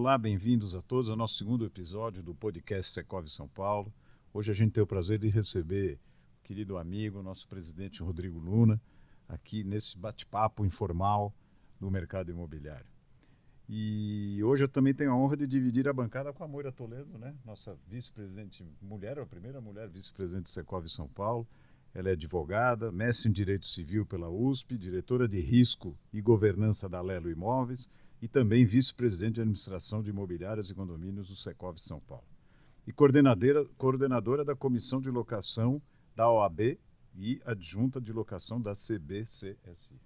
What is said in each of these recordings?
Olá, bem-vindos a todos ao nosso segundo episódio do podcast Secov São Paulo. Hoje a gente tem o prazer de receber o querido amigo, nosso presidente Rodrigo Luna, aqui nesse bate-papo informal do mercado imobiliário. E hoje eu também tenho a honra de dividir a bancada com a Moira Toledo, né? Nossa vice-presidente mulher, a primeira mulher vice-presidente do Secov São Paulo. Ela é advogada, mestre em Direito Civil pela USP, diretora de Risco e Governança da Lelo Imóveis e também vice-presidente de Administração de Imobiliárias e Condomínios do Secov São Paulo. E coordenadora da Comissão de Locação da OAB e adjunta de locação da CBCSI.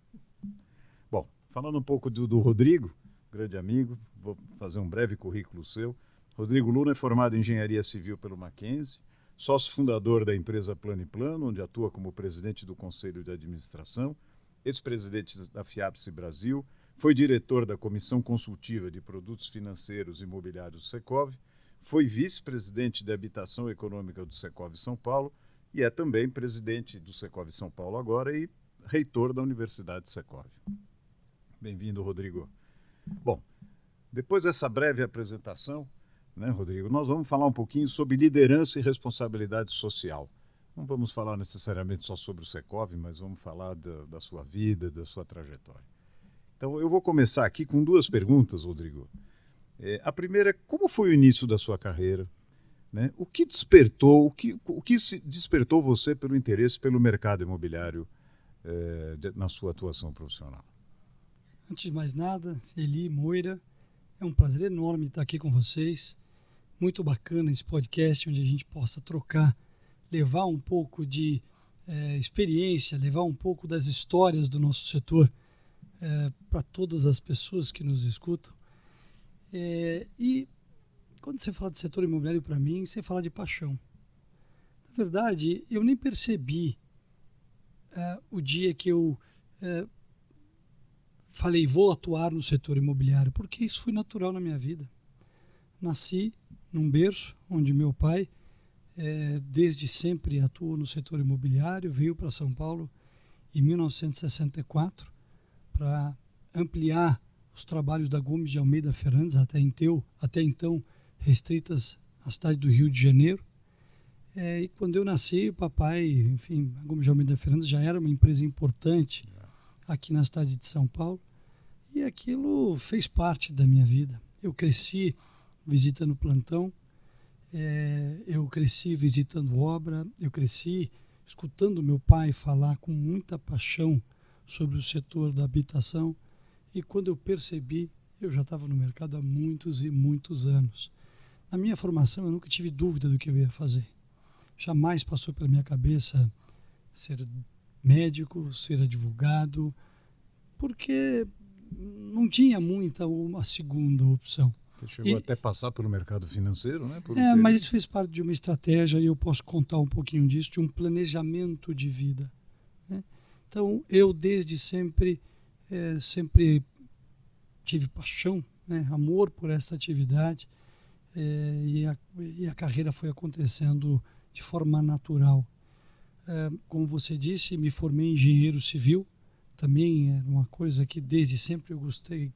Bom, falando um pouco do Rodrigo, grande amigo, vou fazer um breve currículo seu. Rodrigo Luna é formado em Engenharia Civil pelo Mackenzie, sócio fundador da empresa Plano e Plano, onde atua como presidente do Conselho de Administração, ex-presidente da FIAPSE Brasil, foi diretor da Comissão Consultiva de Produtos Financeiros e Imobiliários do Secov, foi vice-presidente de Habitação Econômica do Secov São Paulo e é também presidente do Secov São Paulo agora e reitor da Universidade Secov. Bem-vindo, Rodrigo. Bom, depois dessa breve apresentação, né, Rodrigo, nós vamos falar um pouquinho sobre liderança e responsabilidade social. Não vamos falar necessariamente só sobre o Secov, mas vamos falar da sua vida, da sua trajetória. Então, eu vou começar aqui com duas perguntas, Rodrigo. A primeira é, como foi o início da sua carreira? Né? O que despertou você pelo interesse pelo mercado imobiliário na sua atuação profissional? Antes de mais nada, Eli, Moira, é um prazer enorme estar aqui com vocês. Muito bacana esse podcast onde a gente possa trocar, levar um pouco de experiência, levar um pouco das histórias do nosso setor para todas as pessoas que nos escutam. E quando você fala de setor imobiliário, para mim, você fala de paixão. Na verdade, eu nem percebi o dia que eu falei, vou atuar no setor imobiliário, porque isso foi natural na minha vida. Nasci num berço onde meu pai, desde sempre, atuou no setor imobiliário, veio para São Paulo em 1964 para ampliar os trabalhos da Gomes de Almeida Fernandes, até então restritas à cidade do Rio de Janeiro. E quando eu nasci, o papai, enfim, a Gomes de Almeida Fernandes já era uma empresa importante aqui na cidade de São Paulo, e aquilo fez parte da minha vida. Eu cresci visitando plantão, eu cresci visitando obra, eu cresci escutando meu pai falar com muita paixão sobre o setor da habitação, e quando eu percebi, eu já estava no mercado há muitos e muitos anos. Na minha formação, eu nunca tive dúvida do que eu ia fazer. Jamais passou pela minha cabeça ser médico, ser advogado, porque não tinha uma segunda opção. Você chegou até a passar pelo mercado financeiro, né? Mas isso fez parte de uma estratégia, e eu posso contar um pouquinho disso, de um planejamento de vida, né? Então, eu desde sempre tive paixão, né? Amor por essa atividade, e a carreira foi acontecendo de forma natural. Como você disse, me formei em engenheiro civil, também era uma coisa que desde sempre eu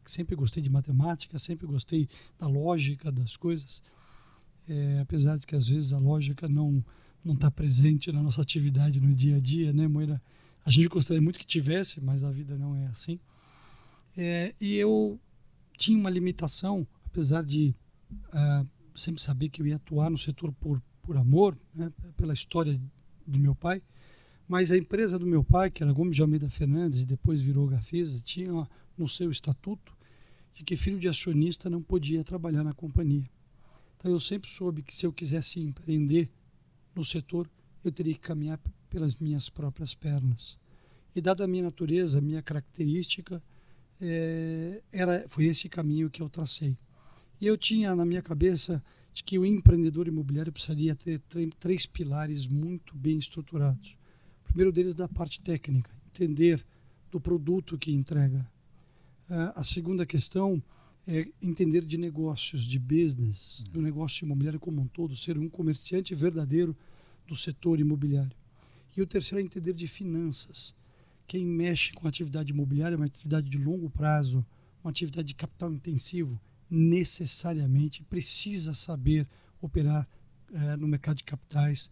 sempre gostei de matemática, sempre gostei da lógica das coisas, apesar de que às vezes a lógica não está presente na nossa atividade no dia a dia, né, Moira? A gente gostaria muito que tivesse, mas a vida não é assim. E eu tinha uma limitação, apesar de sempre saber que eu ia atuar no setor por amor, né, pela história do meu pai, mas a empresa do meu pai, que era Gomes de Almeida Fernandes e depois virou Gafisa, tinha no seu estatuto de que filho de acionista não podia trabalhar na companhia. Então eu sempre soube que se eu quisesse empreender no setor, eu teria que caminhar pelas minhas próprias pernas. E dada a minha natureza, a minha característica, foi esse caminho que eu tracei. E eu tinha na minha cabeça de que o empreendedor imobiliário precisaria ter três pilares muito bem estruturados. O primeiro deles da parte técnica, entender do produto que entrega. A segunda questão é entender de negócios, de business, do negócio imobiliário como um todo, ser um comerciante verdadeiro do setor imobiliário. E o terceiro é entender de finanças. Quem mexe com a atividade imobiliária é uma atividade de longo prazo, uma atividade de capital intensivo, necessariamente precisa saber operar no mercado de capitais,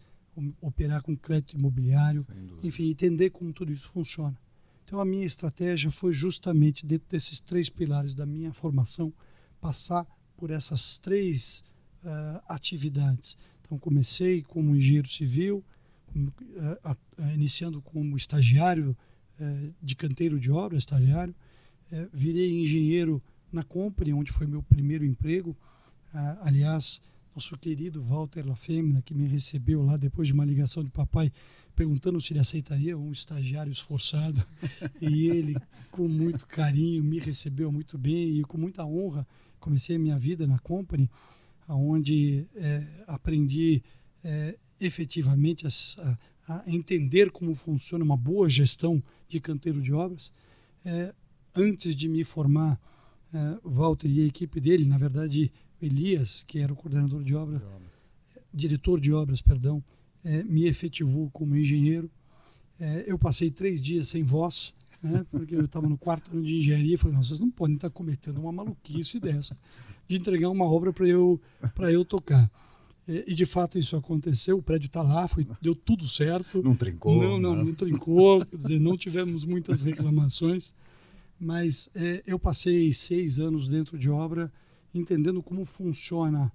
operar com crédito imobiliário, enfim, entender como tudo isso funciona. Então a minha estratégia foi justamente, dentro desses 3 pilares da minha formação, passar por essas 3 atividades. Então comecei como engenheiro civil, iniciando como estagiário de canteiro de obra, virei engenheiro na Company, onde foi meu primeiro emprego. Aliás, nosso querido Walter Lafemina, que me recebeu lá depois de uma ligação de papai, perguntando se ele aceitaria um estagiário esforçado. E ele, com muito carinho, me recebeu muito bem e com muita honra comecei a minha vida na Company, onde aprendi efetivamente a entender como funciona uma boa gestão de canteiro de obras. Antes de me formar, o Walter e a equipe dele, na verdade Elias, que era o coordenador de obra, diretor de obras, perdão, me efetivou como engenheiro. Eu passei 3 dias sem voz, né, porque eu estava no 4º ano de engenharia e falei, não, vocês não podem estar cometendo uma maluquice dessa, de entregar uma obra para eu tocar. E de fato isso aconteceu, o prédio está lá, deu tudo certo. Não trincou? Não trincou, quer dizer, não tivemos muitas reclamações, mas eu passei 6 anos dentro de obra, entendendo como funciona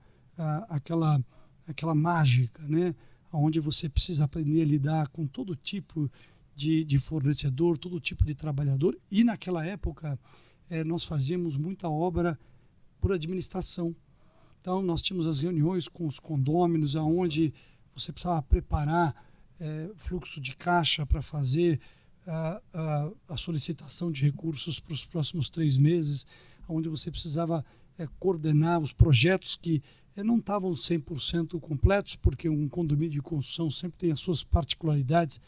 aquela mágica, né? Onde você precisa aprender a lidar com todo tipo de fornecedor, todo tipo de trabalhador. E naquela época nós fazíamos muita obra por administração. Então nós tínhamos as reuniões com os condôminos, onde você precisava preparar fluxo de caixa para fazer a solicitação de recursos para os próximos 3 meses, onde você precisava coordenar os projetos que não estavam 100% completos, porque um condomínio de construção sempre tem as suas particularidades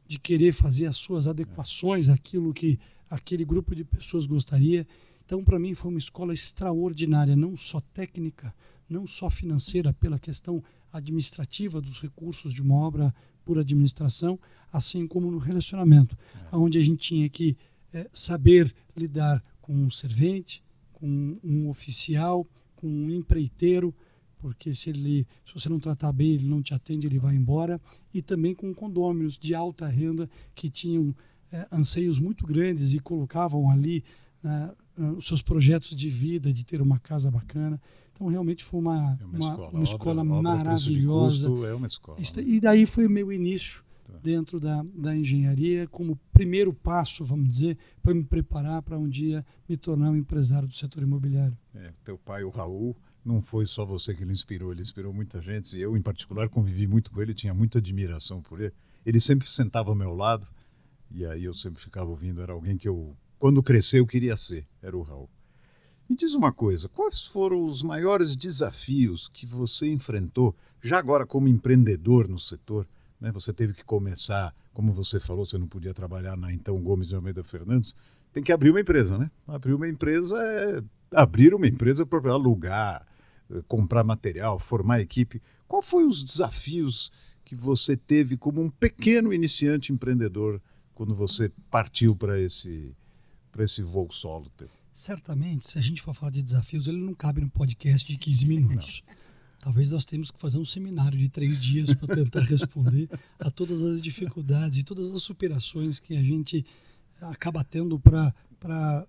de querer fazer as suas adequações àquilo que aquele grupo de pessoas gostaria. Então, para mim, foi uma escola extraordinária, não só técnica, não só financeira, pela questão administrativa dos recursos de uma obra por administração, assim como no relacionamento, onde a gente tinha que saber lidar com um servente, com um oficial, com um empreiteiro, porque se você não tratar bem, ele não te atende, ele vai embora, e também com condôminos de alta renda que tinham anseios muito grandes e colocavam ali os seus projetos de vida, de ter uma casa bacana. Então realmente foi uma escola maravilhosa. Custo é uma escola. E daí foi o meu início dentro da engenharia, como primeiro passo, vamos dizer, para me preparar para um dia me tornar um empresário do setor imobiliário. Teu pai, o Raul, não foi só você que ele inspirou muita gente. Eu, em particular, convivi muito com ele, tinha muita admiração por ele. Ele sempre sentava ao meu lado e aí eu sempre ficava ouvindo. Era alguém que quando crescer, eu queria ser. Era o Raul. Me diz uma coisa, quais foram os maiores desafios que você enfrentou, já agora como empreendedor no setor? Né? Você teve que começar, como você falou, você não podia trabalhar na então Gomes de Almeida Fernandes, tem que abrir uma empresa, né? Abrir uma empresa para alugar, comprar material, formar equipe. Qual foi os desafios que você teve como um pequeno iniciante empreendedor quando você partiu para esse voo solo? Certamente, se a gente for falar de desafios, ele não cabe no podcast de 15 minutos. Não. Talvez nós tenhamos que fazer um seminário de 3 dias para tentar responder a todas as dificuldades e todas as superações que a gente acaba tendo para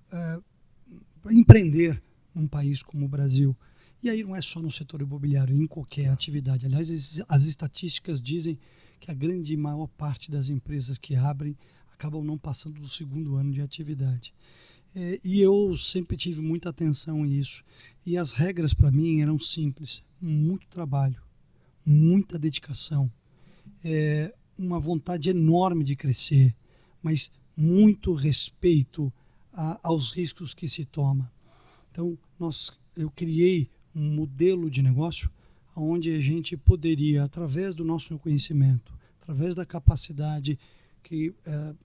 empreender num país como o Brasil. E aí não é só no setor imobiliário, em qualquer atividade. Aliás, as estatísticas dizem que a grande maior parte das empresas que abrem acabam não passando do 2º ano de atividade. E eu sempre tive muita atenção nisso. E as regras para mim eram simples. Muito trabalho, muita dedicação, uma vontade enorme de crescer, mas muito respeito aos riscos que se toma. Então, eu criei um modelo de negócio onde a gente poderia, através do nosso conhecimento, através da capacidade que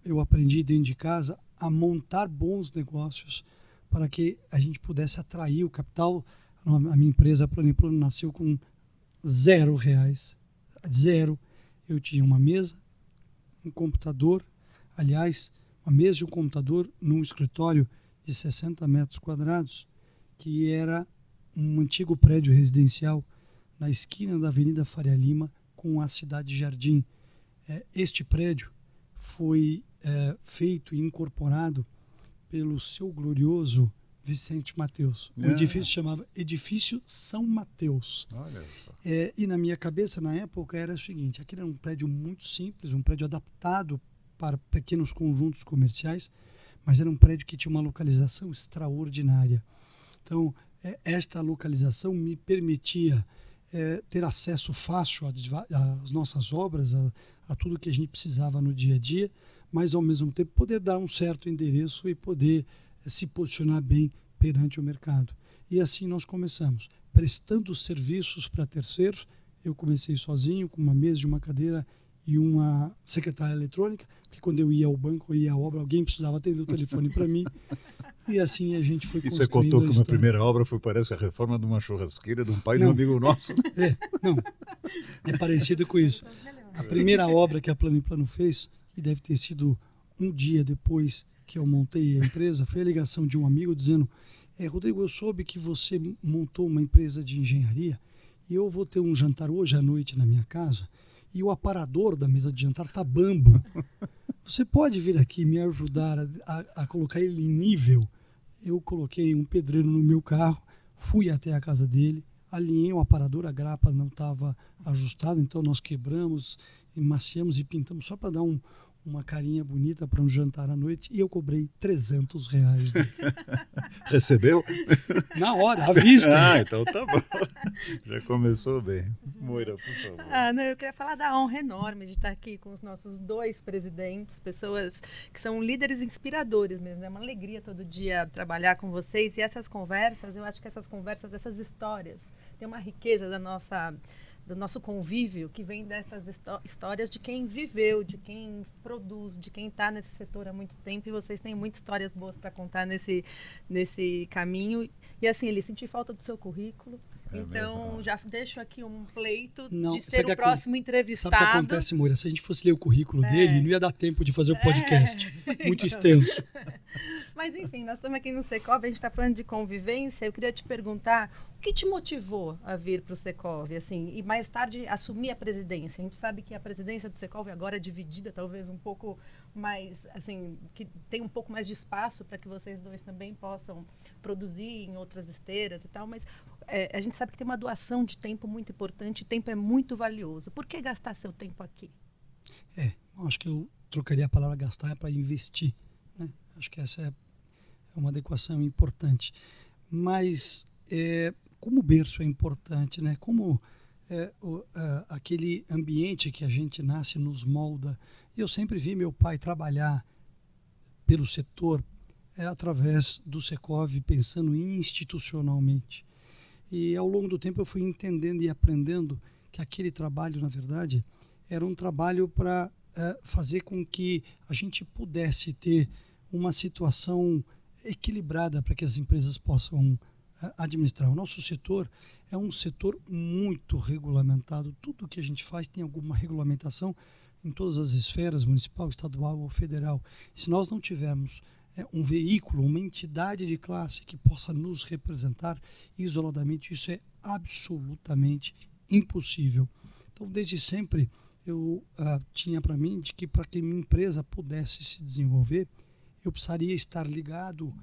eu aprendi dentro de casa, a montar bons negócios para que a gente pudesse atrair o capital. A minha empresa, a Plano nasceu com R$0. 0. Eu tinha uma mesa, um computador, aliás, uma mesa e um computador num escritório de 60 metros quadrados, que era um antigo prédio residencial na esquina da Avenida Faria Lima com a Cidade Jardim. Este prédio foi feito e incorporado pelo seu glorioso Vicente Mateus. O edifício chamava Edifício São Mateus. Olha só. E na minha cabeça, na época, era o seguinte: aquele era um prédio muito simples, um prédio adaptado para pequenos conjuntos comerciais, mas era um prédio que tinha uma localização extraordinária. Então, esta localização me permitia ter acesso fácil às nossas obras, a tudo que a gente precisava no dia a dia, mas ao mesmo tempo poder dar um certo endereço e poder se posicionar bem perante o mercado. E assim nós começamos, prestando serviços para terceiros. Eu comecei sozinho, com uma mesa e uma cadeira e uma secretária eletrônica, porque quando eu ia ao banco, eu ia à obra, alguém precisava atender o telefone para mim. E assim a gente foi construindo. E você contou que uma primeira obra foi, parece, a reforma de uma churrasqueira de um pai de um amigo nosso. Não, é parecido com isso. A primeira obra que a Plano & Plano fez, e deve ter sido um dia depois que eu montei a empresa, foi a ligação de um amigo dizendo: Rodrigo, eu soube que você montou uma empresa de engenharia e eu vou ter um jantar hoje à noite na minha casa e o aparador da mesa de jantar está bambo. Você pode vir aqui me ajudar a colocar ele em nível? Eu coloquei um pedreiro no meu carro, fui até a casa dele, alinhei o aparador, a grapa não estava ajustada, então nós quebramos, maciamos e pintamos só para dar uma carinha bonita para um jantar à noite, e eu cobrei R$300 dele. Recebeu? Na hora, à vista. Então tá bom. Já começou bem. Moira, por favor. Não, eu queria falar da honra enorme de estar aqui com os nossos 2 presidentes, pessoas que são líderes inspiradores mesmo. É uma alegria todo dia trabalhar com vocês, e essas conversas, eu acho que essas histórias, têm uma riqueza do nosso convívio que vem dessas histórias de quem viveu, de quem produz, de quem está nesse setor há muito tempo, e vocês têm muitas histórias boas para contar nesse caminho. E assim, ele senti falta do seu currículo, então já deixo aqui um pleito de ser o próximo entrevistado. Sabe o que acontece, Moira? Se a gente fosse ler o currículo dele, não ia dar tempo de fazer o podcast. Muito extenso. Mas enfim, nós estamos aqui no Secov, a gente está falando de convivência. Eu queria te perguntar, o que te motivou a vir para o Secov, assim, e mais tarde assumir a presidência? A gente sabe que a presidência do Secov agora é dividida, talvez um pouco mais, assim, que tem um pouco mais de espaço para que vocês 2 também possam produzir em outras esteiras e tal, mas a gente sabe que tem uma doação de tempo muito importante, tempo é muito valioso. Por que gastar seu tempo aqui? Acho que eu trocaria a palavra gastar para investir, né? Acho que essa é uma adequação importante. Mas como o berço é importante, né? Como aquele ambiente que a gente nasce nos molda. Eu sempre vi meu pai trabalhar pelo setor através do Secov, pensando institucionalmente. E ao longo do tempo eu fui entendendo e aprendendo que aquele trabalho, na verdade, era um trabalho para fazer com que a gente pudesse ter uma situação equilibrada para que as empresas possam administrar. O nosso setor é um setor muito regulamentado. Tudo que a gente faz tem alguma regulamentação em todas as esferas, municipal, estadual ou federal. E se nós não tivermos um veículo, uma entidade de classe que possa nos representar isoladamente, isso é absolutamente impossível. Então, desde sempre, eu tinha para mim de que para que minha empresa pudesse se desenvolver, eu precisaria estar ligado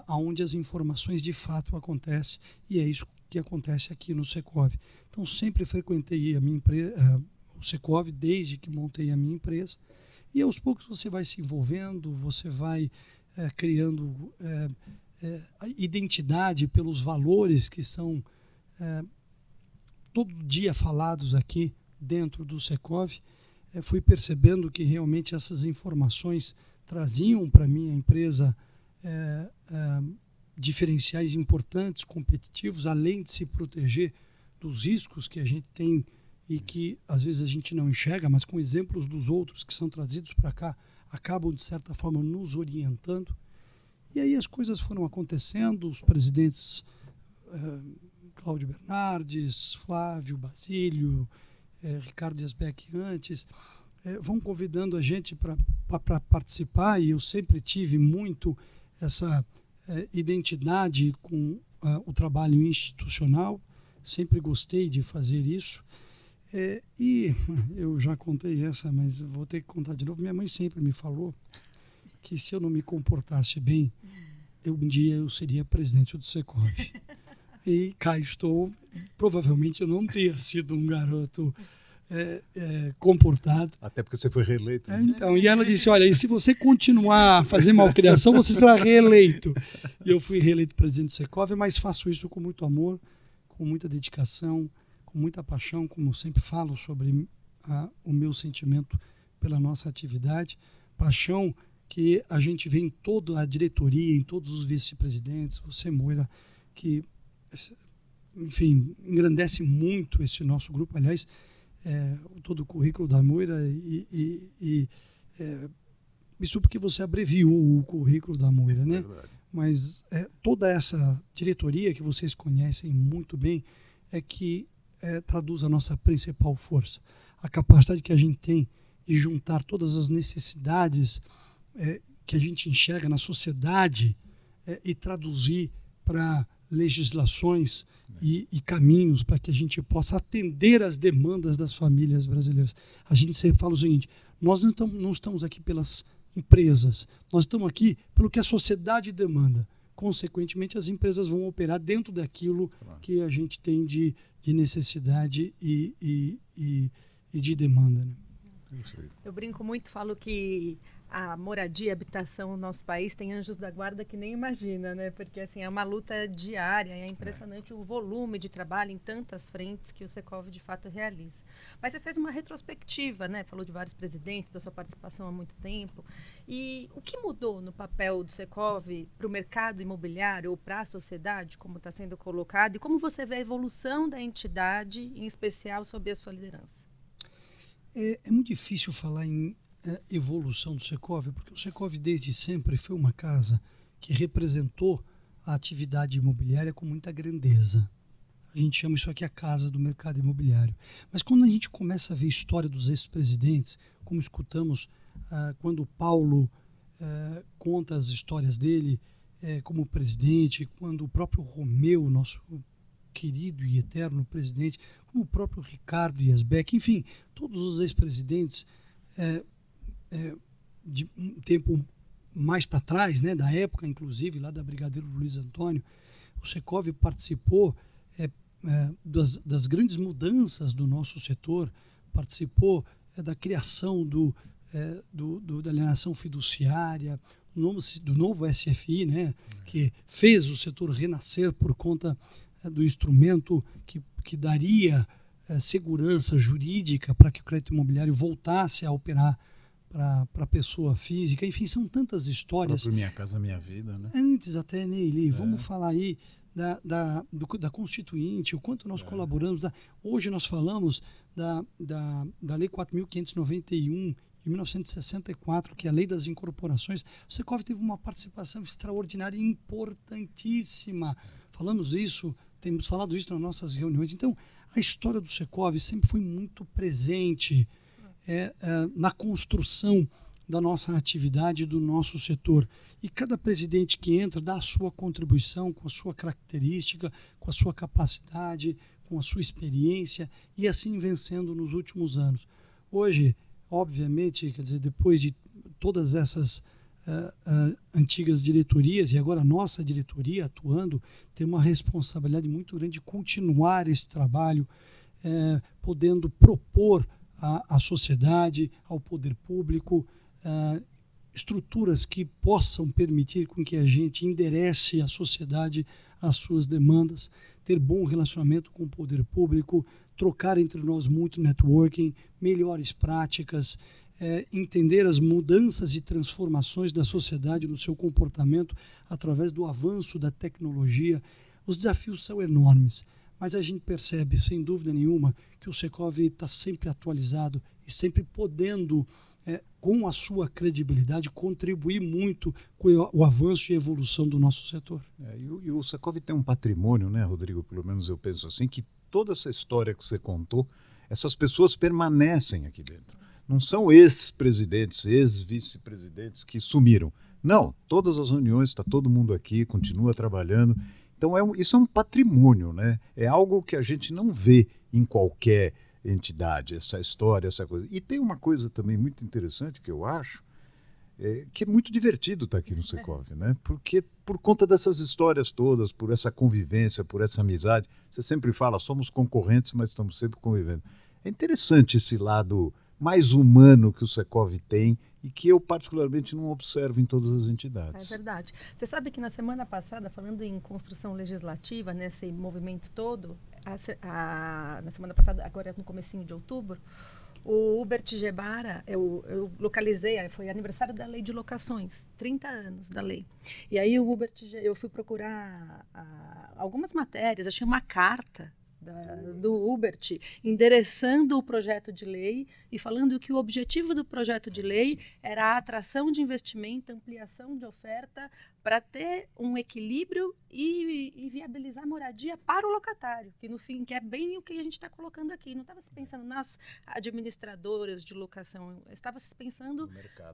aonde as informações de fato acontecem, e é isso que acontece aqui no Secov. Então, sempre frequentei a minha empresa, o Secov, desde que montei a minha empresa, e aos poucos você vai se envolvendo, você vai criando identidade pelos valores que são todo dia falados aqui dentro do Secov. Fui percebendo que realmente essas informações traziam para minha empresa diferenciais importantes, competitivos, além de se proteger dos riscos que a gente tem e que às vezes a gente não enxerga, mas com exemplos dos outros que são trazidos para cá, acabam de certa forma nos orientando. E aí as coisas foram acontecendo, os presidentes Cláudio Bernardes, Flávio Basílio, Ricardo Yazbek antes, vão convidando a gente para participar, e eu sempre tive muito essa identidade com o trabalho institucional, sempre gostei de fazer isso. E eu já contei essa, mas vou ter que contar de novo. Minha mãe sempre me falou que se eu não me comportasse bem, um dia eu seria presidente do Secov. E cá estou. Provavelmente eu não teria sido um garoto comportado. Até porque você foi reeleito. Né? Então, e ela disse, olha, e se você continuar a fazer malcriação, você será reeleito. E eu fui reeleito presidente do Secov, mas faço isso com muito amor, com muita dedicação, com muita paixão, como eu sempre falo sobre o meu sentimento pela nossa atividade. Paixão que a gente vê em toda a diretoria, em todos os vice-presidentes, você, Moira, que, enfim, engrandece muito esse nosso grupo. Aliás, todo o currículo da Moira isso porque você abreviou o currículo da Moira, né? Mas toda essa diretoria que vocês conhecem muito bem que traduz a nossa principal força. A capacidade que a gente tem de juntar todas as necessidades que a gente enxerga na sociedade e traduzir para legislações e caminhos para que a gente possa atender às demandas das famílias brasileiras. A gente sempre fala o seguinte, nós não estamos aqui pelas empresas, nós estamos aqui pelo que a sociedade demanda. Consequentemente, as empresas vão operar dentro daquilo que a gente tem de necessidade e de demanda. Né? Eu brinco muito, falo que a moradia e a habitação no nosso país tem anjos da guarda que nem imagina, né? Porque assim, é uma luta diária, é impressionante o volume de trabalho em tantas frentes que o Secov de fato realiza. Mas você fez uma retrospectiva, né? Falou de vários presidentes, da sua participação há muito tempo. E o que mudou no papel do Secov para o mercado imobiliário ou para a sociedade, como está sendo colocado, e como você vê a evolução da entidade, em especial sob a sua liderança? É muito difícil falar em evolução do Secov, porque o Secov desde sempre foi uma casa que representou a atividade imobiliária com muita grandeza. A gente chama isso aqui a casa do mercado imobiliário. Mas quando a gente começa a ver a história dos ex-presidentes, como escutamos quando o Paulo conta as histórias dele como presidente, quando o próprio Romeu, nosso querido e eterno presidente, como o próprio Ricardo Yazbek, enfim, todos os ex-presidentes de um tempo mais para trás, né, da época, inclusive, lá da Brigadeiro Luiz Antônio, o Secov participou das grandes mudanças do nosso setor, participou da criação da alienação fiduciária, do novo SFI, né, que fez o setor renascer por conta do instrumento que daria segurança jurídica para que o crédito imobiliário voltasse a operar para a pessoa física. Enfim, são tantas histórias. Para Minha Casa Minha Vida, né? Antes até, Neili, vamos falar aí da Constituinte, o quanto nós colaboramos. Hoje nós falamos da Lei 4.591, de 1964, que é a Lei das Incorporações. O Secov teve uma participação extraordinária e importantíssima. Temos falado isso nas nossas reuniões. Então, a história do Secov sempre foi muito presente na construção da nossa atividade, do nosso setor. E cada presidente que entra dá a sua contribuição, com a sua característica, com a sua capacidade, com a sua experiência, e assim vencendo nos últimos anos. Hoje, obviamente, quer dizer, depois de todas essas antigas diretorias, e agora a nossa diretoria atuando, tem uma responsabilidade muito grande de continuar esse trabalho, podendo propor à sociedade, ao poder público, estruturas que possam permitir com que a gente enderece a sociedade às suas demandas, ter bom relacionamento com o poder público, trocar entre nós muito networking, melhores práticas, entender as mudanças e transformações da sociedade no seu comportamento através do avanço da tecnologia. Os desafios são enormes, mas a gente percebe, sem dúvida nenhuma, que o Secov está sempre atualizado e sempre podendo, com a sua credibilidade, contribuir muito com o avanço e a evolução do nosso setor. E o Secov tem um patrimônio, né, Rodrigo? Pelo menos eu penso assim, que toda essa história que você contou, essas pessoas permanecem aqui dentro. Não são ex-presidentes, ex-vice-presidentes que sumiram. Não, todas as reuniões, está todo mundo aqui, continua trabalhando. Então, isso é um patrimônio, né? É algo que a gente não vê em qualquer entidade, essa história, essa coisa. E tem uma coisa também muito interessante que eu acho, que é muito divertido estar aqui no Secov, né? Porque por conta dessas histórias todas, por essa convivência, por essa amizade, você sempre fala, somos concorrentes, mas estamos sempre convivendo. É interessante esse lado mais humano que o Secov tem e que eu particularmente não observo em todas as entidades. É verdade. Você sabe que na semana passada, falando em construção legislativa, nesse movimento todo, na semana passada, agora no comecinho de outubro, o Hubert Gebara, eu localizei, foi aniversário da lei de locações, 30 anos da lei. E aí eu fui procurar algumas matérias, achei uma carta do Hubert endereçando o projeto de lei e falando que o objetivo do projeto de lei era a atração de investimento, ampliação de oferta para ter um equilíbrio e viabilizar moradia para o locatário, que no fim que é bem o que a gente está colocando aqui. Não estava se pensando nas administradoras de locação, estava se pensando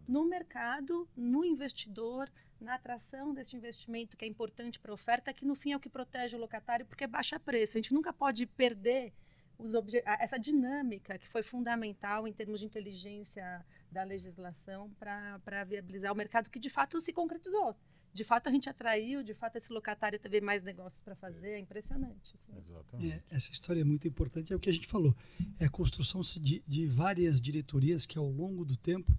no mercado, no investidor, na atração desse investimento que é importante para a oferta, que no fim é o que protege o locatário, porque baixa preço. A gente nunca pode perder essa dinâmica que foi fundamental em termos de inteligência da legislação para viabilizar o mercado, que de fato se concretizou. De fato a gente atraiu, de fato esse locatário teve mais negócios para fazer, é impressionante. Assim. Exatamente. Essa história é muito importante, é o que a gente falou, é a construção de várias diretorias que ao longo do tempo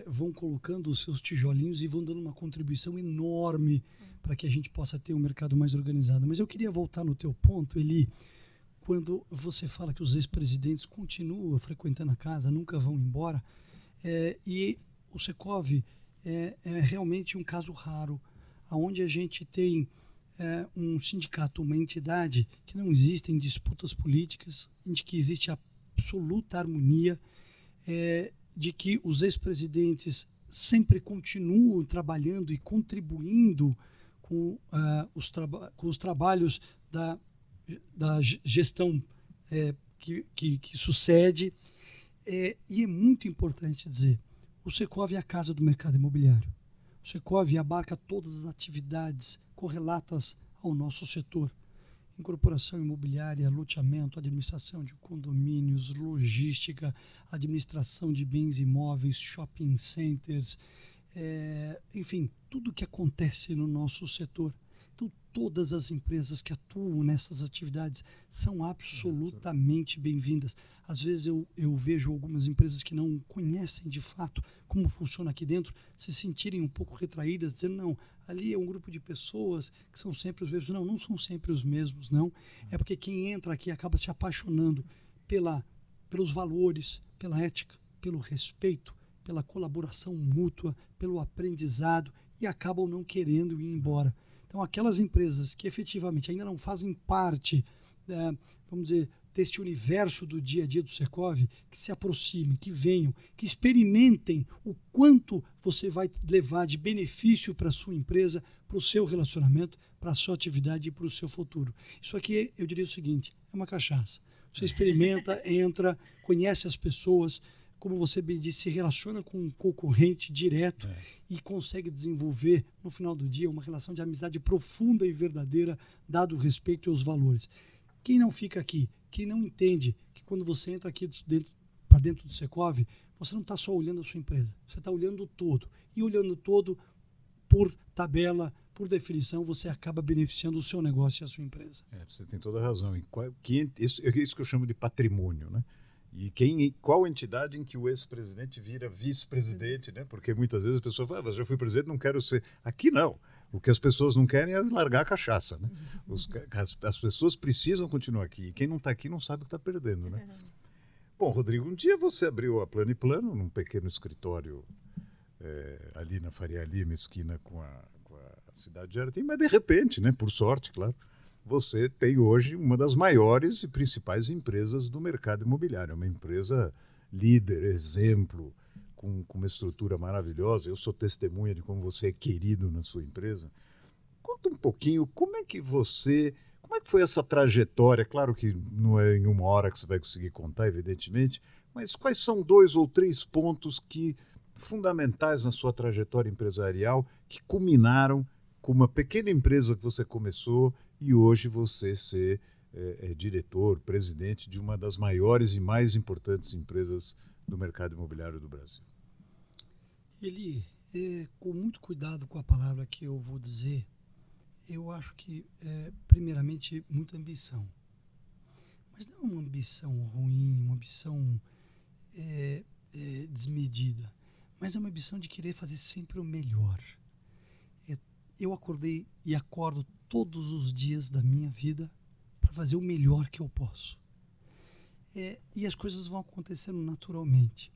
vão colocando os seus tijolinhos e vão dando uma contribuição enorme para que a gente possa ter um mercado mais organizado. Mas eu queria voltar no teu ponto, Eli, quando você fala que os ex-presidentes continuam frequentando a casa, nunca vão embora, e o Secov é realmente um caso raro, onde a gente tem um sindicato, uma entidade que não existem disputas políticas, em que existe absoluta harmonia, de que os ex-presidentes sempre continuam trabalhando e contribuindo com os trabalhos da gestão que sucede. E é muito importante dizer, o Secov é a casa do mercado imobiliário. O Secov abarca todas as atividades correlatas ao nosso setor. Incorporação imobiliária, loteamento, administração de condomínios, logística, administração de bens imóveis, shopping centers, enfim, tudo que acontece no nosso setor. Então, todas as empresas que atuam nessas atividades são absolutamente bem-vindas. Às vezes eu vejo algumas empresas que não conhecem de fato como funciona aqui dentro, se sentirem um pouco retraídas, dizendo, não, ali é um grupo de pessoas que são sempre os mesmos. Não, não são sempre os mesmos, não. É porque quem entra aqui acaba se apaixonando pelos valores, pela ética, pelo respeito, pela colaboração mútua, pelo aprendizado e acabam não querendo ir embora. Então, aquelas empresas que efetivamente ainda não fazem parte, vamos dizer, deste universo do dia a dia do Secov, que se aproximem, que venham, que experimentem o quanto você vai levar de benefício para a sua empresa, para o seu relacionamento, para a sua atividade e para o seu futuro. Isso aqui, eu diria o seguinte, é uma cachaça. Você experimenta, entra, conhece as pessoas, como você bem disse, se relaciona com um concorrente direto e consegue desenvolver, no final do dia, uma relação de amizade profunda e verdadeira, dado o respeito e os valores. Quem não fica aqui, quem não entende que quando você entra aqui para dentro do Secov, você não está só olhando a sua empresa, você está olhando o todo. E olhando o todo, por tabela, por definição, você acaba beneficiando o seu negócio e a sua empresa. Você tem toda a razão. Isso que eu chamo de patrimônio, né? E qual entidade em que o ex-presidente vira vice-presidente, né? Porque muitas vezes as pessoas falam, já fui presidente, não quero ser. Aqui não. O que as pessoas não querem é largar a cachaça, né? As pessoas precisam continuar aqui. E quem não está aqui não sabe o que está perdendo, né? Bom, Rodrigo, um dia você abriu a Plano e Plano num pequeno escritório ali na Faria Lima, esquina com a cidade de Jardim, mas de repente, né? Por sorte, claro, você tem hoje uma das maiores e principais empresas do mercado imobiliário. É uma empresa líder, exemplo, com uma estrutura maravilhosa. Eu sou testemunha de como você é querido na sua empresa. Conta um pouquinho como é que foi essa trajetória? Claro que não é em uma hora que você vai conseguir contar, evidentemente, mas quais são 2 ou 3 pontos fundamentais na sua trajetória empresarial que culminaram com uma pequena empresa que você começou e hoje você ser diretor, presidente de uma das maiores e mais importantes empresas do mercado imobiliário do Brasil? Ele, com muito cuidado com a palavra que eu vou dizer, eu acho que, primeiramente, muita ambição. Mas não é uma ambição ruim, uma ambição desmedida, mas é uma ambição de querer fazer sempre o melhor. Eu acordei e acordo todos os dias da minha vida para fazer o melhor que eu posso. E as coisas vão acontecendo naturalmente.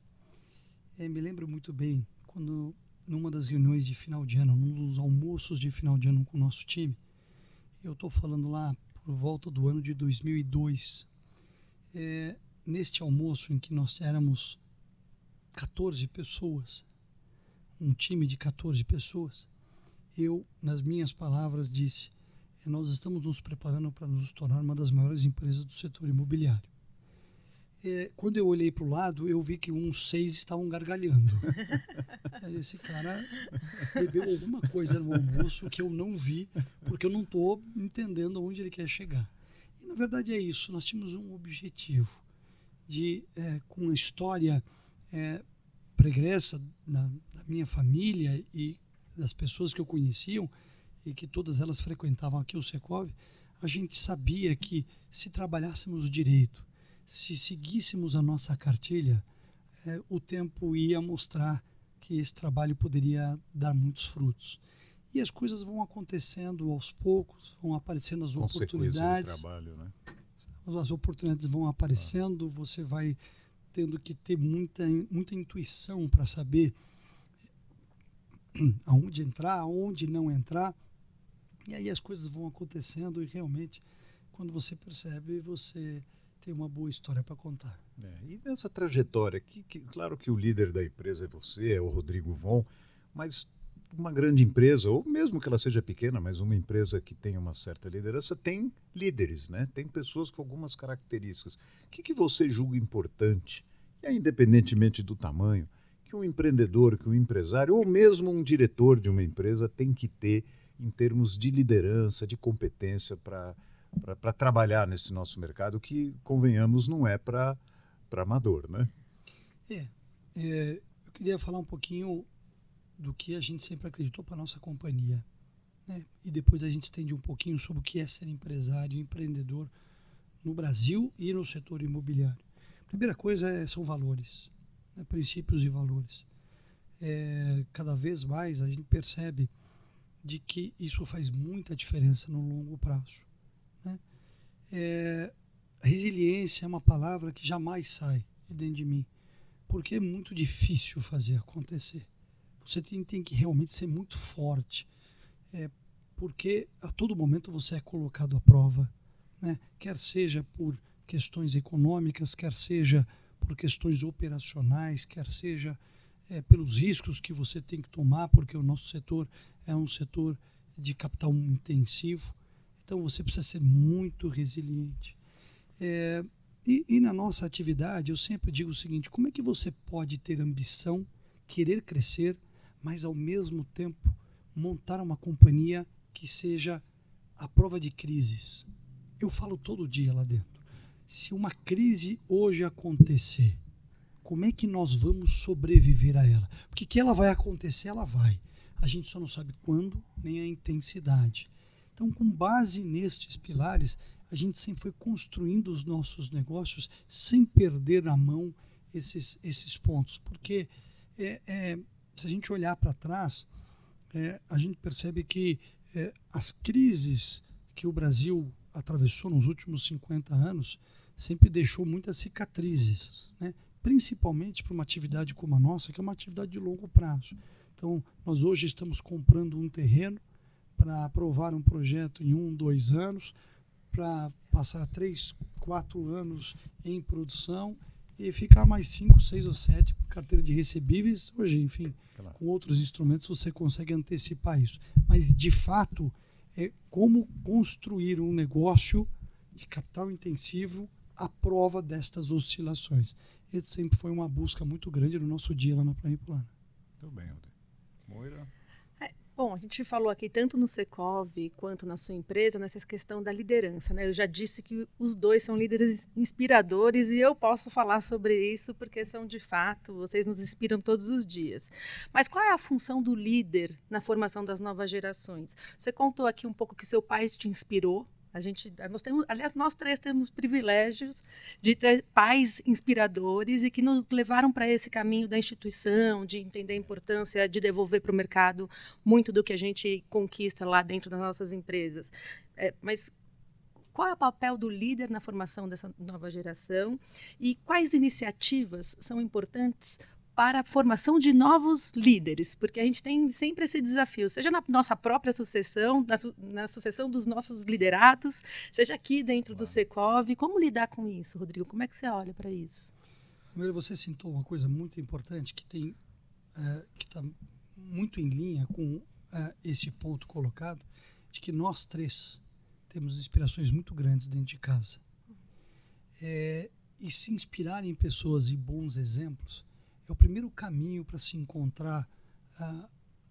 Me lembro muito bem quando, numa das reuniões de final de ano, num dos almoços de final de ano com o nosso time, eu estou falando lá por volta do ano de 2002, neste almoço em que nós éramos 14 pessoas, um time de 14 pessoas, eu, nas minhas palavras, disse: nós estamos nos preparando para nos tornar uma das maiores empresas do setor imobiliário. Quando eu olhei para o lado, eu vi que uns 6 estavam gargalhando. Esse cara bebeu alguma coisa no almoço que eu não vi, porque eu não estou entendendo onde ele quer chegar. E, na verdade, é isso. Nós tínhamos um objetivo de, com a história pregressa da minha família e das pessoas que eu conheciam, e que todas elas frequentavam aqui o Secov, a gente sabia que se trabalhássemos direito, se seguíssemos a nossa cartilha, o tempo ia mostrar que esse trabalho poderia dar muitos frutos. E as coisas vão acontecendo aos poucos, vão aparecendo as oportunidades. Do trabalho, né? As oportunidades vão aparecendo, você vai tendo que ter muita intuição para saber aonde entrar, aonde não entrar. E aí as coisas vão acontecendo e realmente, quando você percebe, você tem uma boa história para contar. E nessa trajetória, claro que o líder da empresa é você, é o Rodrigo Von, mas uma grande empresa, ou mesmo que ela seja pequena, mas uma empresa que tem uma certa liderança, tem líderes, né? Tem pessoas com algumas características. O que você julga importante, e aí, independentemente do tamanho, que um empreendedor, que um empresário, ou mesmo um diretor de uma empresa tem que ter em termos de liderança, de competência para trabalhar nesse nosso mercado, que, convenhamos, não é para amador, né? Eu queria falar um pouquinho do que a gente sempre acreditou para a nossa companhia, né? E depois a gente estende um pouquinho sobre o que é ser empresário e empreendedor no Brasil e no setor imobiliário. A primeira coisa são valores, né? Princípios e valores. Cada vez mais a gente percebe de que isso faz muita diferença no longo prazo, né? Resiliência é uma palavra que jamais sai de dentro de mim, porque é muito difícil fazer acontecer. Você tem que realmente ser muito forte, porque a todo momento você é colocado à prova, né? Quer seja por questões econômicas, quer seja por questões operacionais, quer seja pelos riscos que você tem que tomar, porque o nosso setor é um setor de capital intensivo, então você precisa ser muito resiliente. E na nossa atividade, eu sempre digo o seguinte: como é que você pode ter ambição, querer crescer, mas ao mesmo tempo montar uma companhia que seja à prova de crises? Eu falo todo dia lá dentro, se uma crise hoje acontecer, como é que nós vamos sobreviver a ela? Porque que ela vai acontecer, ela vai. A gente só não sabe quando, nem a intensidade. Então, com base nestes pilares, a gente sempre foi construindo os nossos negócios sem perder a mão esses pontos. Porque se a gente olhar para trás, a gente percebe que as crises que o Brasil atravessou nos últimos 50 anos sempre deixou muitas cicatrizes, né? Principalmente para uma atividade como a nossa, que é uma atividade de longo prazo. Então, nós hoje estamos comprando um terreno para aprovar um projeto em 1, 2 anos, para passar 3, 4 anos em produção e ficar mais 5, 6 ou 7 com carteira de recebíveis. Hoje, enfim, claro, com outros instrumentos você consegue antecipar isso. Mas, de fato, é como construir um negócio de capital intensivo à prova destas oscilações. Esse sempre foi uma busca muito grande no nosso dia lá na Plano e Plano. Muito bem, Moira. Bom, a gente falou aqui tanto no Secov quanto na sua empresa nessa questão da liderança, né? Eu já disse que os dois são líderes inspiradores e eu posso falar sobre isso porque são de fato, vocês nos inspiram todos os dias. Mas qual é a função do líder na formação das novas gerações? Você contou aqui um pouco que seu pai te inspirou. Aliás, nós três temos privilégios de ter pais inspiradores e que nos levaram para esse caminho da instituição, de entender a importância de devolver para o mercado muito do que a gente conquista lá dentro das nossas empresas. Mas qual é o papel do líder na formação dessa nova geração e quais iniciativas são importantes para a formação de novos líderes, porque a gente tem sempre esse desafio, seja na nossa própria sucessão, na sucessão dos nossos liderados, seja aqui dentro do Secov. Como lidar com isso, Rodrigo? Como é que você olha para isso? Primeiro, você citou uma coisa muito importante que está muito em linha com esse ponto colocado, de que nós três temos inspirações muito grandes dentro de casa. E se inspirar em pessoas e bons exemplos é o primeiro caminho para se encontrar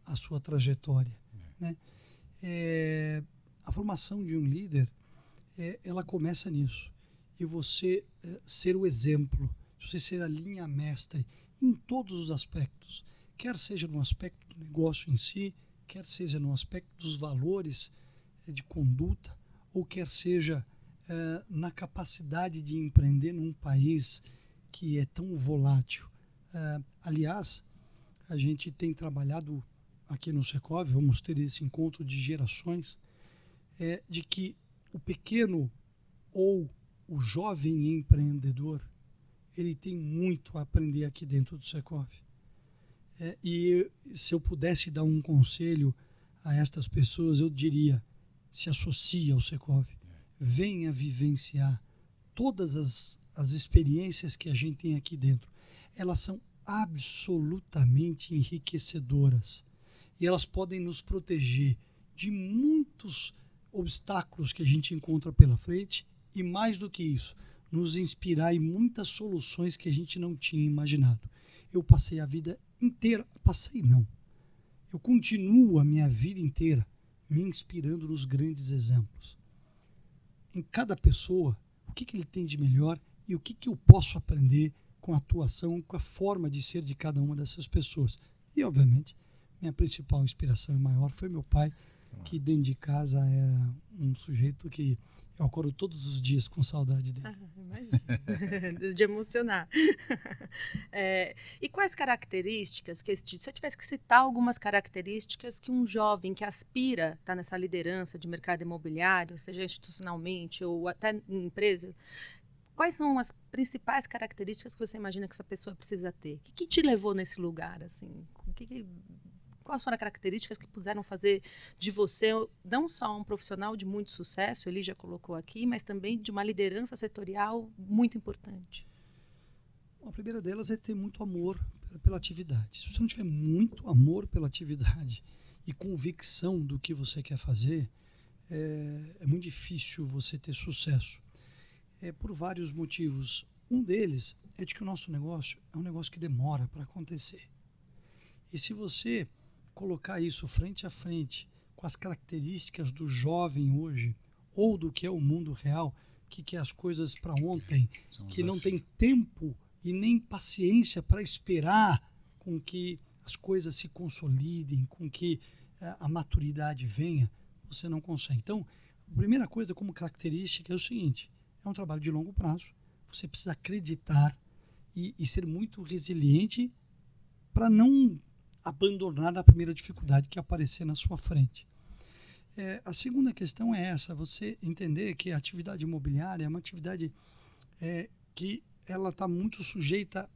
a sua trajetória, né? A formação de um líder, ela começa nisso. E você ser o exemplo, você ser a linha mestre em todos os aspectos, quer seja no aspecto do negócio em si, quer seja no aspecto dos valores de conduta, ou quer seja na capacidade de empreender num país que é tão volátil. Aliás, a gente tem trabalhado aqui no Secov, vamos ter esse encontro de gerações, de que o pequeno ou o jovem empreendedor, ele tem muito a aprender aqui dentro do Secov. E se eu pudesse dar um conselho a estas pessoas, eu diria, se associe ao Secov, venha vivenciar todas as experiências que a gente tem aqui dentro. Elas são absolutamente enriquecedoras e elas podem nos proteger de muitos obstáculos que a gente encontra pela frente e, mais do que isso, nos inspirar em muitas soluções que a gente não tinha imaginado. Eu passei a vida inteira, eu continuo a minha vida inteira me inspirando nos grandes exemplos. Em cada pessoa, o que ele tem de melhor e o que eu posso aprender com a atuação, com a forma de ser de cada uma dessas pessoas. E, obviamente, minha principal inspiração e maior foi meu pai, que dentro de casa era um sujeito que eu acordo todos os dias com saudade dele. Imagina, de emocionar. E quais características, se eu tivesse que citar algumas características que um jovem que aspira a estar nessa liderança de mercado imobiliário, seja institucionalmente ou até em empresa, quais são as principais características que você imagina que essa pessoa precisa ter? O que te levou nesse lugar? Assim? Quais foram as características que puderam fazer de você não só um profissional de muito sucesso, ele já colocou aqui, mas também de uma liderança setorial muito importante? A primeira delas é ter muito amor pela atividade. Se você não tiver muito amor pela atividade e convicção do que você quer fazer, é muito difícil você ter sucesso. Por vários motivos. Um deles é de que o nosso negócio é um negócio que demora para acontecer. E se você colocar isso frente a frente com as características do jovem hoje, ou do que é o mundo real, que é as coisas para ontem, que não tem tempo e nem paciência para esperar com que as coisas se consolidem, com que a maturidade venha, você não consegue. Então, a primeira coisa como característica é o seguinte: é um trabalho de longo prazo, você precisa acreditar e ser muito resiliente para não abandonar na primeira dificuldade que aparecer na sua frente. A segunda questão é essa, você entender que a atividade imobiliária é uma atividade que ela está muito sujeita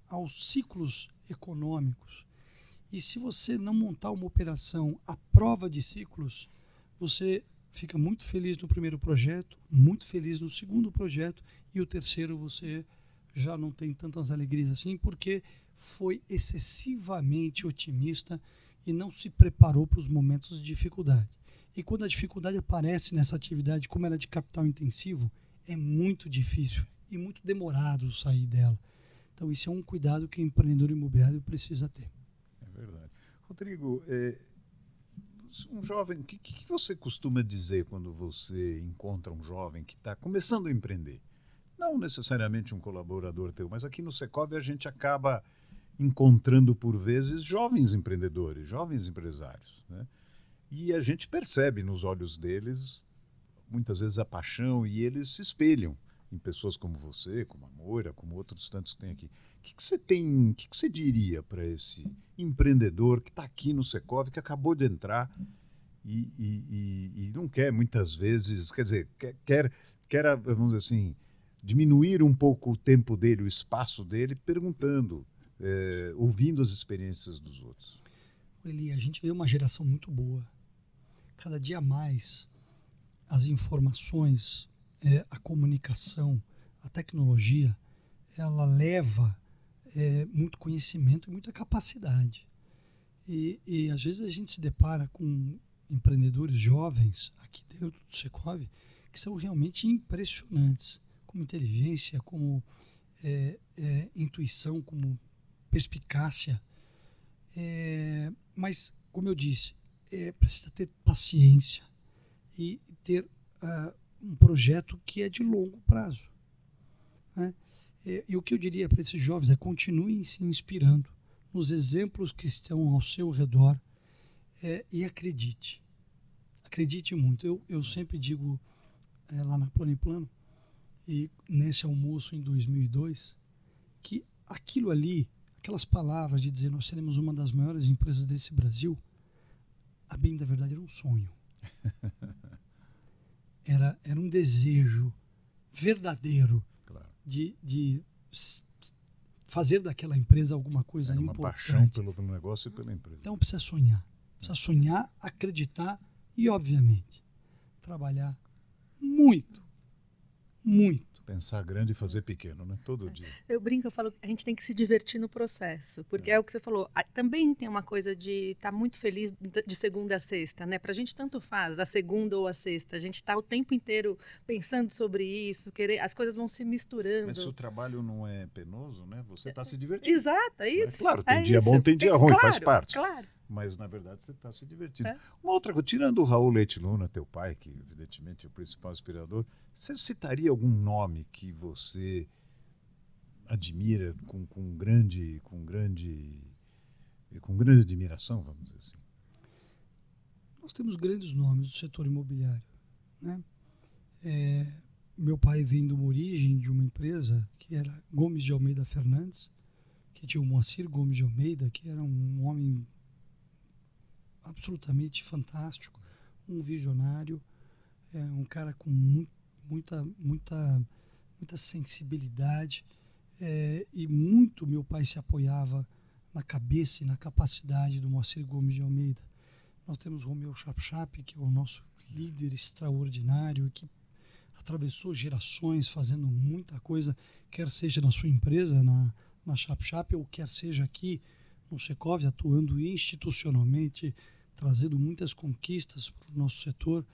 aos ciclos econômicos. E se você não montar uma operação à prova de ciclos, você fica muito feliz no primeiro projeto, muito feliz no segundo projeto, e o terceiro você já não tem tantas alegrias assim, porque foi excessivamente otimista e não se preparou para os momentos de dificuldade. E quando a dificuldade aparece nessa atividade, como ela é de capital intensivo, é muito difícil e muito demorado sair dela. Então, isso é um cuidado que o empreendedor imobiliário precisa ter. É verdade. Rodrigo, um jovem, o que você costuma dizer quando você encontra um jovem que está começando a empreender? Não necessariamente um colaborador teu, mas aqui no Secovi a gente acaba encontrando por vezes jovens empreendedores, jovens empresários, né? E a gente percebe nos olhos deles muitas vezes a paixão e eles se espelham em pessoas como você, como a Moira, como outros tantos que tem aqui. O que você diria para esse empreendedor que está aqui no Secovi, que acabou de entrar e não quer muitas vezes, quer dizer, quer, vamos dizer assim, diminuir um pouco o tempo dele, o espaço dele, perguntando, ouvindo as experiências dos outros? Eli, a gente vê uma geração muito boa. Cada dia mais as informações, a comunicação, a tecnologia, ela leva muito conhecimento e muita capacidade. E às vezes a gente se depara com empreendedores jovens aqui dentro do Secovi que são realmente impressionantes, como inteligência, como intuição, como perspicácia. Mas, como eu disse, precisa ter paciência e ter um projeto que é de longo prazo, né? E o que eu diria para esses jovens é: continuem se inspirando nos exemplos que estão ao seu redor, e acredite. Acredite muito. Eu sempre digo lá na Plano e Plano, e nesse almoço em 2002, que aquilo ali, aquelas palavras de dizer nós seremos uma das maiores empresas desse Brasil, a bem da verdade era um sonho. Era um desejo verdadeiro, claro, de fazer daquela empresa alguma coisa era importante. uma paixão pelo negócio e pela empresa. Então precisa sonhar. Precisa sonhar, acreditar e, obviamente, trabalhar muito, muito. Pensar grande e fazer pequeno, né? Todo dia. Eu brinco, eu falo que a gente tem que se divertir no processo, porque é o que você falou. Também tem uma coisa de estar muito feliz de segunda a sexta, né? Pra gente tanto faz, a segunda ou a sexta. A gente tá o tempo inteiro pensando sobre isso, as coisas vão se misturando. Mas se o trabalho não é penoso, né? Você está se divertindo. Exato, é isso. Claro, tem dia bom, tem dia ruim, faz parte. Claro. Mas, na verdade, você está se divertindo. Uma outra coisa, tirando o Raul Leite Luna, teu pai, que evidentemente é o principal inspirador, você citaria algum nome que você admira com grande admiração, vamos dizer assim? Nós temos grandes nomes do setor imobiliário, né? Meu pai vem de uma origem de uma empresa que era Gomes de Almeida Fernandes, que tinha o Moacir Gomes de Almeida, que era um homem absolutamente fantástico, um visionário, um cara com muita sensibilidade, e muito meu pai se apoiava na cabeça e na capacidade do Moacir Gomes de Almeida. Nós temos Romeu Chapchap, que é o nosso líder extraordinário, que atravessou gerações fazendo muita coisa, quer seja na sua empresa, na Chapchap, ou quer seja aqui no Secovi, atuando institucionalmente, trazendo muitas conquistas para o nosso setor.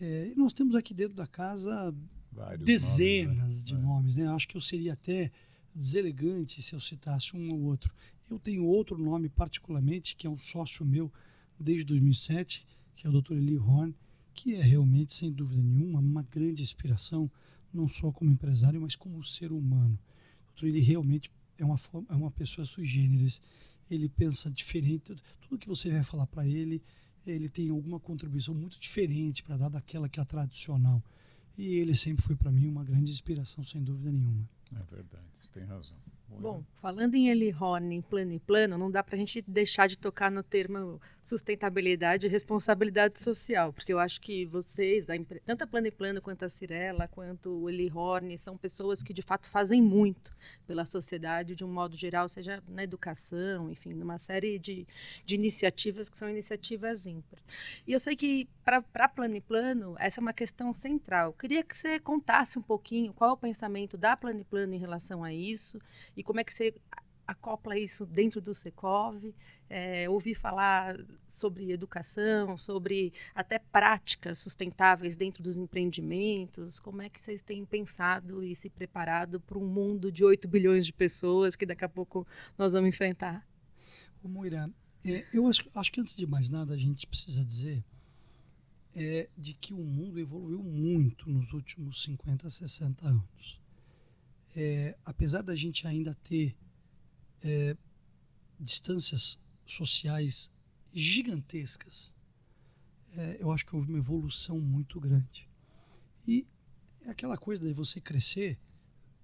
E nós temos aqui dentro da casa vários dezenas nomes, de nomes, né? Acho que eu seria até deselegante se eu citasse um ou outro. Eu tenho outro nome particularmente, que é um sócio meu desde 2007, que é o Dr. Eli Horn, que é realmente, sem dúvida nenhuma, uma grande inspiração, não só como empresário, mas como ser humano. O Dr. Eli realmente é uma pessoa sui generis. Ele pensa diferente. Tudo que você vai falar para ele, ele tem alguma contribuição muito diferente para dar daquela que é a tradicional. E ele sempre foi para mim uma grande inspiração, sem dúvida nenhuma. É verdade, você tem razão. Bom, falando em Eli Horn, em Plano e Plano, não dá para a gente deixar de tocar no termo sustentabilidade e responsabilidade social, porque eu acho que vocês, tanto a Plano e Plano quanto a Cyrela, quanto o Eli Horn, são pessoas que de fato fazem muito pela sociedade de um modo geral, seja na educação, enfim, numa série de iniciativas que são iniciativas ímpares. E eu sei que para Plano e Plano, essa é uma questão central. Eu queria que você contasse um pouquinho qual é o pensamento da Plano e Plano em relação a isso, e como é que você acopla isso dentro do Secovi. Ouvi falar sobre educação, sobre até práticas sustentáveis dentro dos empreendimentos. Como é que vocês têm pensado e se preparado para um mundo de 8 bilhões de pessoas que daqui a pouco nós vamos enfrentar? Moira, Eu acho que antes de mais nada a gente precisa dizer de que o mundo evoluiu muito nos últimos 50, 60 anos. Apesar da gente ainda ter distâncias sociais gigantescas, eu acho que houve uma evolução muito grande. E é aquela coisa de você crescer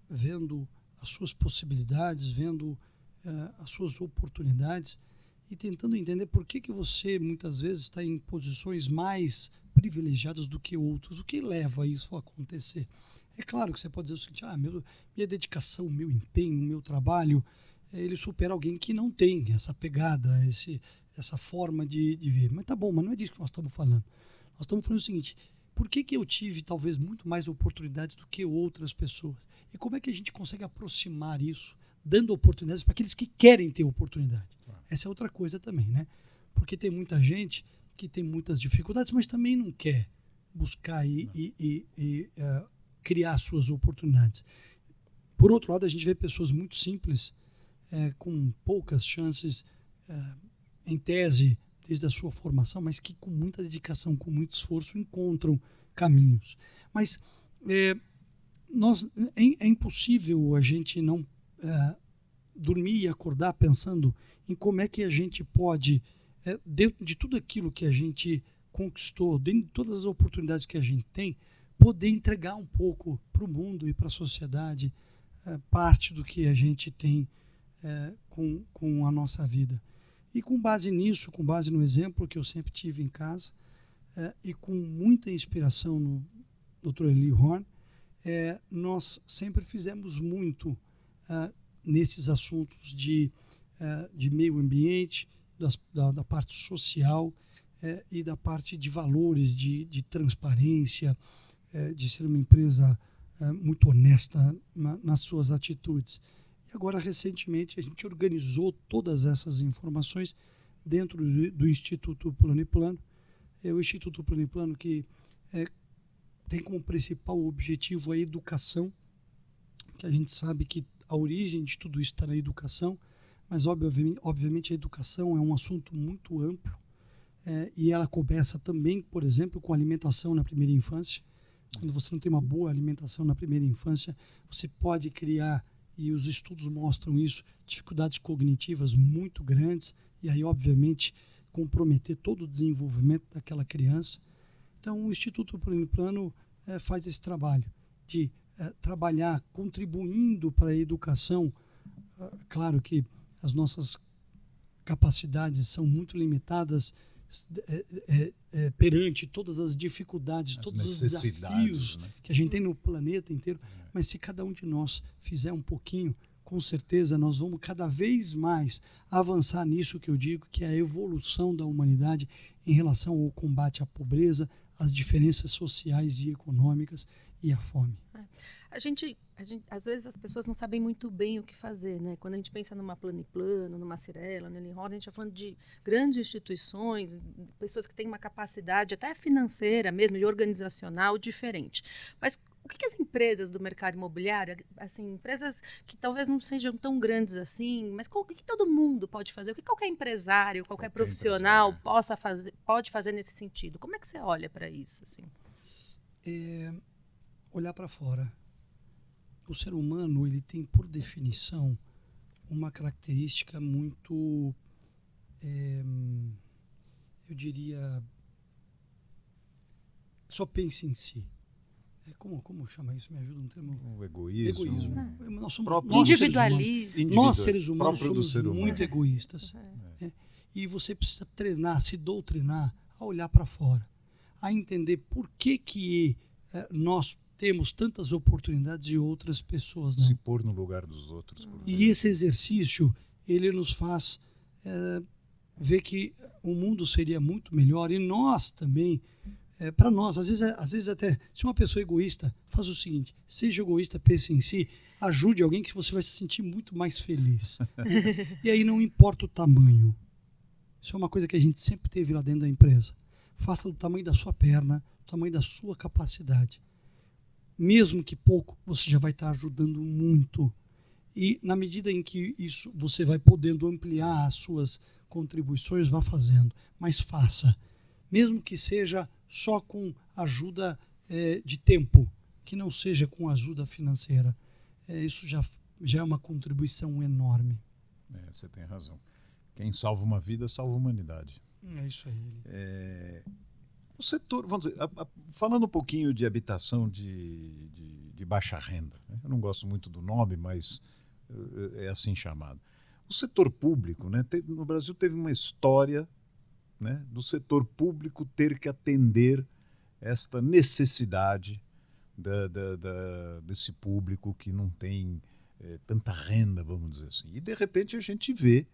vendo as suas possibilidades, vendo as suas oportunidades e tentando entender por que você muitas vezes está em posições mais privilegiadas do que outros. O que leva isso a acontecer? É claro que você pode dizer o seguinte, minha dedicação, meu empenho, meu trabalho, ele supera alguém que não tem essa pegada, essa forma de ver. Mas tá bom, mas não é disso que nós estamos falando. Nós estamos falando o seguinte, por que eu tive talvez muito mais oportunidades do que outras pessoas? E como é que a gente consegue aproximar isso, dando oportunidades para aqueles que querem ter oportunidade? Essa é outra coisa também, né? Porque tem muita gente que tem muitas dificuldades, mas também não quer buscar e criar suas oportunidades. Por outro lado, a gente vê pessoas muito simples, com poucas chances, em tese, desde a sua formação, mas que com muita dedicação, com muito esforço, encontram caminhos. Mas é impossível a gente não dormir e acordar pensando em como é que a gente pode, dentro de tudo aquilo que a gente conquistou, dentro de todas as oportunidades que a gente tem, poder entregar um pouco para o mundo e para a sociedade parte do que a gente tem com a nossa vida. E com base nisso, com base no exemplo que eu sempre tive em casa, e com muita inspiração no Dr. Eli Horn, nós sempre fizemos muito nesses assuntos de meio ambiente, da parte social e da parte de valores, de transparência, de ser uma empresa muito honesta nas suas atitudes. E agora, recentemente, a gente organizou todas essas informações dentro do Instituto Plano e Plano. O Instituto Plano e Plano que tem como principal objetivo a educação, que a gente sabe que a origem de tudo isso está na educação, mas obviamente a educação é um assunto muito amplo e ela começa também, por exemplo, com alimentação na primeira infância. Quando você não tem uma boa alimentação na primeira infância, você pode criar, e os estudos mostram isso, dificuldades cognitivas muito grandes e aí, obviamente, comprometer todo o desenvolvimento daquela criança. Então, o Instituto Plano faz esse trabalho de trabalhar contribuindo para a educação. Claro que as nossas capacidades são muito limitadas perante todas as dificuldades, todos os desafios, né, que a gente tem no planeta inteiro. Mas se cada um de nós fizer um pouquinho, com certeza nós vamos cada vez mais avançar nisso que eu digo, que é a evolução da humanidade em relação ao combate à pobreza, às diferenças sociais e econômicas e à fome. Às vezes as pessoas não sabem muito bem o que fazer, né? Quando a gente pensa numa Plano e Plano, numa Cirela, no Eli Horn, a gente está falando de grandes instituições, pessoas que têm uma capacidade até financeira mesmo, e organizacional diferente. Mas o que as empresas do mercado imobiliário, assim, empresas que talvez não sejam tão grandes assim, mas o que todo mundo pode fazer? O que qualquer empresário, qualquer profissional pode fazer nesse sentido? Como é que você olha para isso? Assim? Olhar para fora. O ser humano, ele tem, por definição, uma característica muito, eu diria, só pensa em si. Como chama isso? Me ajuda um termo? O egoísmo. Nós somos individualismo. Nós, seres humanos, somos muito egoístas. E você precisa treinar, se doutrinar a olhar para fora, a entender por que nós temos tantas oportunidades e outras pessoas não. Se pôr no lugar dos outros. E esse exercício, ele nos faz ver que o mundo seria muito melhor e nós também, para nós, às vezes até, se uma pessoa é egoísta, faz o seguinte, seja egoísta, pense em si, ajude alguém que você vai se sentir muito mais feliz. E aí não importa o tamanho. Isso é uma coisa que a gente sempre teve lá dentro da empresa. Faça do tamanho da sua perna, do tamanho da sua capacidade. Mesmo que pouco, você já vai estar ajudando muito. E na medida em que isso você vai podendo ampliar as suas contribuições, vá fazendo, mas faça. Mesmo que seja só com ajuda de tempo, que não seja com ajuda financeira. Isso já é uma contribuição enorme. Você tem razão. Quem salva uma vida, salva a humanidade. É isso aí. O setor, vamos dizer, falando um pouquinho de habitação de baixa renda, né? Eu não gosto muito do nome, mas é assim chamado. O setor público, né, no Brasil teve uma história, né, do setor público ter que atender esta necessidade desse público que não tem tanta renda, vamos dizer assim. E, de repente, a gente vê,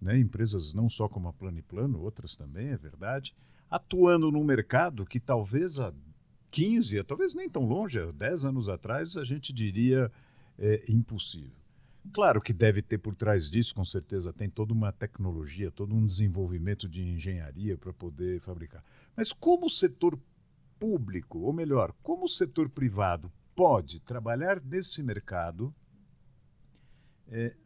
né, empresas não só como a Plano & Plano, outras também, é verdade, atuando num mercado que talvez há 15, talvez nem tão longe, há 10 anos atrás, a gente diria impossível. Claro que deve ter por trás disso, com certeza, tem toda uma tecnologia, todo um desenvolvimento de engenharia para poder fabricar. Mas como o setor público, ou melhor, como o setor privado pode trabalhar nesse mercado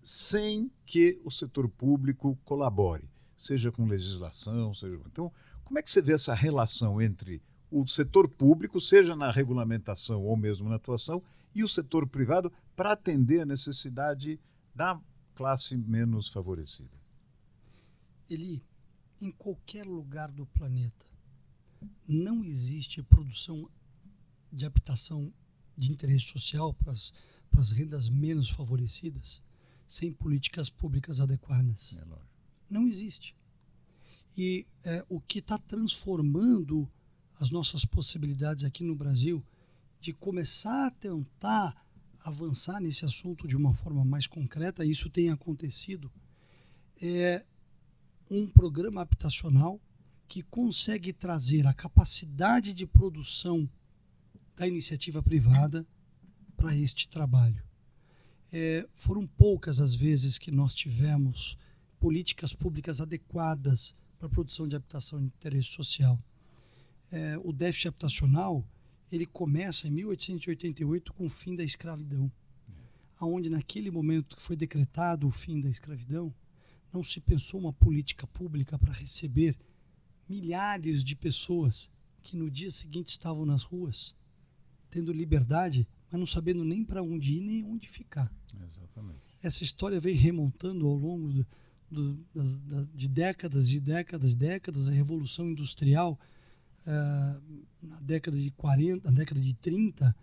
sem que o setor público colabore, seja com legislação, seja... Então, como é que você vê essa relação entre o setor público, seja na regulamentação ou mesmo na atuação, e o setor privado para atender a necessidade da classe menos favorecida? Eli, em qualquer lugar do planeta, não existe produção de habitação de interesse social para as rendas menos favorecidas sem políticas públicas adequadas. Não existe. E o que está transformando as nossas possibilidades aqui no Brasil de começar a tentar avançar nesse assunto de uma forma mais concreta, e isso tem acontecido, é um programa habitacional que consegue trazer a capacidade de produção da iniciativa privada para este trabalho. Foram poucas as vezes que nós tivemos políticas públicas adequadas para a produção de habitação de interesse social. O déficit habitacional ele começa em 1888 com o fim da escravidão, onde naquele momento que foi decretado o fim da escravidão, não se pensou uma política pública para receber milhares de pessoas que no dia seguinte estavam nas ruas, tendo liberdade, mas não sabendo nem para onde ir nem onde ficar. Exatamente. Essa história vem remontando ao longo de décadas, a Revolução Industrial, na década de 40, na década de 30,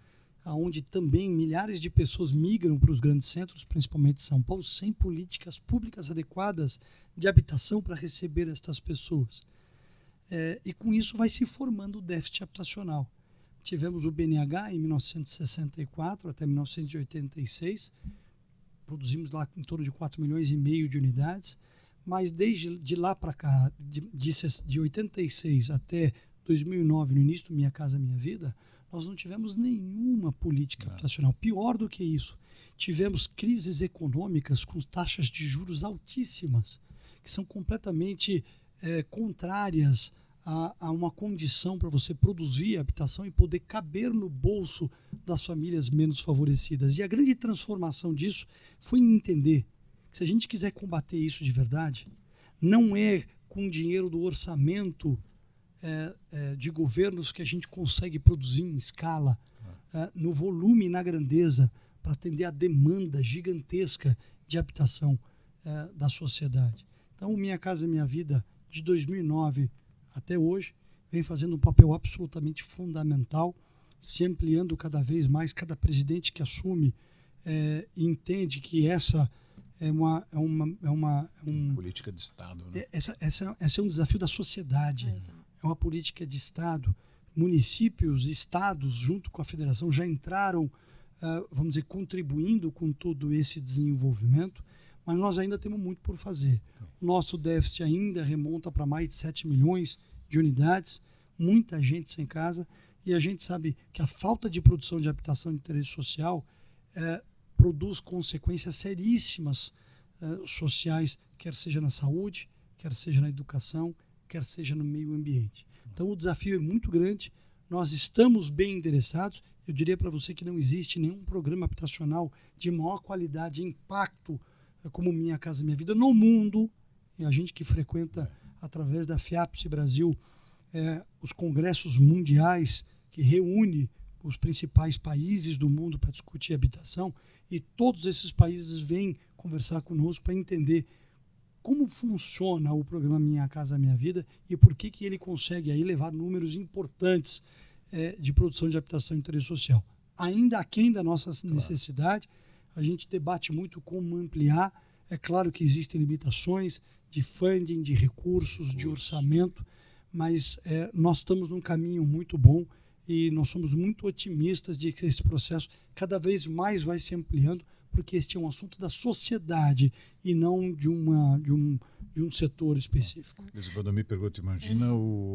onde também milhares de pessoas migram para os grandes centros, principalmente São Paulo, sem políticas públicas adequadas de habitação para receber estas pessoas. E com isso vai se formando o déficit habitacional. Tivemos o BNH em 1964 até 1986, produzimos lá em torno de 4,5 milhões de unidades, mas desde de lá para cá, de 86 até 2009, no início do Minha Casa Minha Vida, nós não tivemos nenhuma política habitacional. Pior do que isso, tivemos crises econômicas com taxas de juros altíssimas, que são completamente contrárias a uma condição para você produzir habitação e poder caber no bolso das famílias menos favorecidas. E a grande transformação disso foi em entender que se a gente quiser combater isso de verdade, não é com dinheiro do orçamento de governos que a gente consegue produzir em escala, no volume e na grandeza, para atender a demanda gigantesca de habitação da sociedade. Então, o Minha Casa Minha Vida, de 2009 até hoje, vem fazendo um papel absolutamente fundamental, se ampliando cada vez mais. Cada presidente que assume entende que essa é uma política de Estado, né? Essa é um desafio da sociedade. É uma política de Estado. Municípios, estados, junto com a federação, já entraram, vamos dizer, contribuindo com todo esse desenvolvimento, mas nós ainda temos muito por fazer. Nosso déficit ainda remonta para mais de 7 milhões de unidades, muita gente sem casa, e a gente sabe que a falta de produção de habitação de interesse social produz consequências seríssimas sociais, quer seja na saúde, quer seja na educação, quer seja no meio ambiente. Então o desafio é muito grande, nós estamos bem endereçados. Eu diria para você que não existe nenhum programa habitacional de maior qualidade e impacto como Minha Casa Minha Vida no mundo, E a gente que frequenta, através da FIAPSE Brasil, os congressos mundiais que reúne os principais países do mundo para discutir habitação, e todos esses países vêm conversar conosco para entender como funciona o programa Minha Casa Minha Vida e por que ele consegue aí levar números importantes de produção de habitação e interesse social. Ainda aquém da nossa necessidade, a gente debate muito como ampliar. É claro que existem limitações de funding, de recursos, de orçamento, mas nós estamos num caminho muito bom e nós somos muito otimistas de que esse processo cada vez mais vai se ampliando, porque este é um assunto da sociedade e não de um setor específico. Quando eu me pergunto, imagina